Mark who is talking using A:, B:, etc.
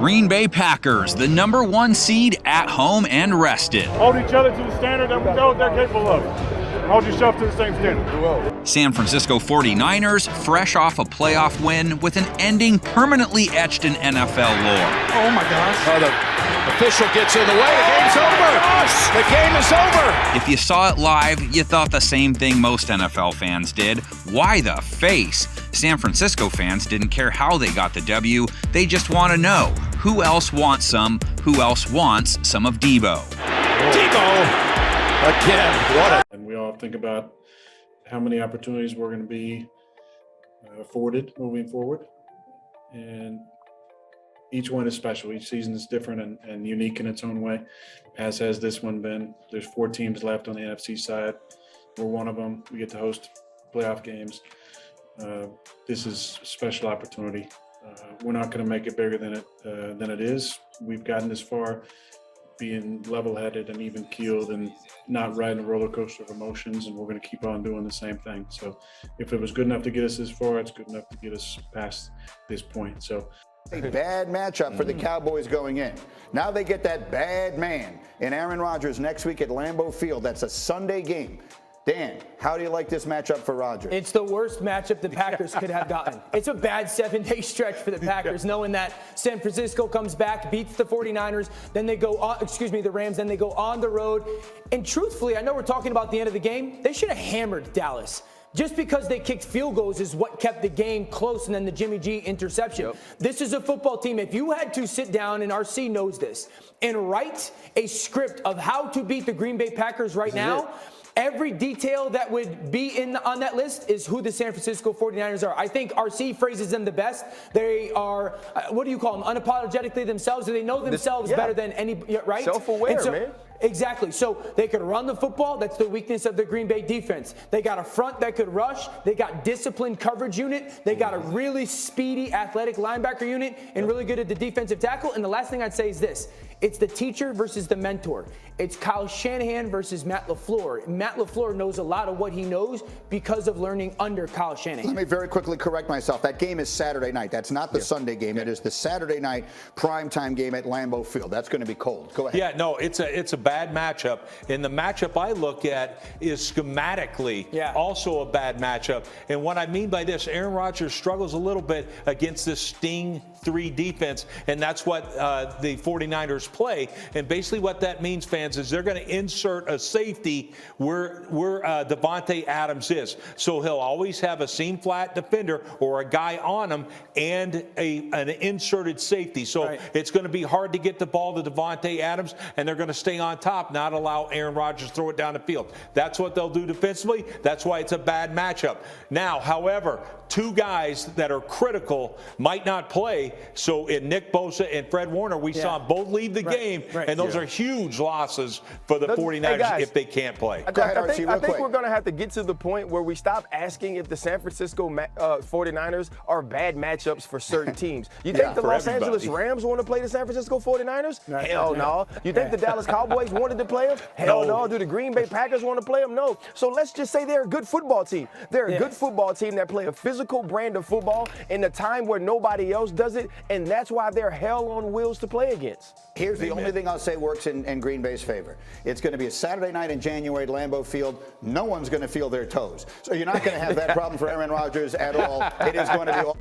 A: Green Bay Packers, the #1 seed at home and rested.
B: Hold each other to the standard that we know what they're capable of. Hold yourself to the same standard.
A: San Francisco 49ers, fresh off a playoff win with an ending permanently etched in NFL lore.
C: Oh my gosh. The official gets in the way. The game's over. The game is over.
A: If you saw it live, you thought the same thing most NFL fans did. Why the face? San Francisco fans didn't care how they got the W. They just want to know who else wants some, who else wants some of Debo.
C: Debo again.
B: And we all think about how many opportunities we're going to be afforded moving forward. And each one is special. Each season is different and unique in its own way, as has this one been. There's 4 teams left on the NFC side. We're one of them. We get to host playoff games. This is a special opportunity. We're not going to make it bigger than it is. We've gotten this far being level-headed and even-keeled and not riding a roller coaster of emotions, and we're going to keep on doing the same thing. So if it was good enough to get us this far, it's good enough to get us past this point. So
D: a bad matchup for the Cowboys going in. Now they get that bad man in Aaron Rodgers next week at Lambeau Field. That's a Sunday game. Dan, how do you like this matchup for Rodgers?
E: It's the worst matchup the Packers could have gotten. It's a bad 7-day stretch for the Packers, knowing that San Francisco comes back, beats the 49ers, then they go on, the Rams, then they go on the road. And truthfully, I know we're talking about the end of the game. They should have hammered Dallas. Just because they kicked field goals is what kept the game close, and then the Jimmy G interception. Yep. This is a football team. If you had to sit down, and RC knows this, and write a script of how to beat the Green Bay Packers right now, every detail that would be on that list is who the San Francisco 49ers are. I think RC phrases them the best. They are, what do you call them, unapologetically themselves. They know themselves better than any, right?
F: Self-aware, man.
E: Exactly. So they could run the football. That's the weakness of the Green Bay defense. They got a front that could rush. They got disciplined coverage unit. They got a really speedy, athletic linebacker unit and really good at the defensive tackle. And the last thing I'd say is this. It's the teacher versus the mentor. It's Kyle Shanahan versus Matt LaFleur. Matt LaFleur knows a lot of what he knows because of learning under Kyle Shanahan.
D: Let me very quickly correct myself. That game is Saturday night. That's not the Sunday game. It is the Saturday night primetime game at Lambeau Field. That's going to be cold. Go ahead.
G: Yeah, no, it's a bad matchup. And the matchup I look at is schematically also a bad matchup. And what I mean by this, Aaron Rodgers struggles a little bit against this Sting 3 defense, and that's what the 49ers play. And basically what that means, fans, is they're going to insert a safety where Davante Adams is. So he'll always have a seam flat defender or a guy on him and an inserted safety. So it's going to be hard to get the ball to Davante Adams, and they're going to stay on top, not allow Aaron Rodgers to throw it down the field. That's what they'll do defensively. That's why it's a bad matchup. Now, however, 2 guys that are critical might not play. So in Nick Bosa and Fred Warner, we saw them both leave the game, and those are huge losses for the 49ers if they can't play.
F: I think we're going to have to get to the point where we stop asking if the San Francisco 49ers are bad matchups for certain teams. You think the Los Angeles Rams want to play the San Francisco 49ers? Hell no. You think the Dallas Cowboys wanted to play them? Hell no. Do the Green Bay Packers want to play them? No. So let's just say they're a good football team. They're a good football team that play a physical brand of football in a time where nobody else does it, and that's why they're hell on wheels to play against.
D: Here's the only thing I'll say works in Green Bay's favor. It's going to be a Saturday night in January at Lambeau Field. No one's going to feel their toes. So you're not going to have that problem for Aaron Rodgers at all. It is going to be all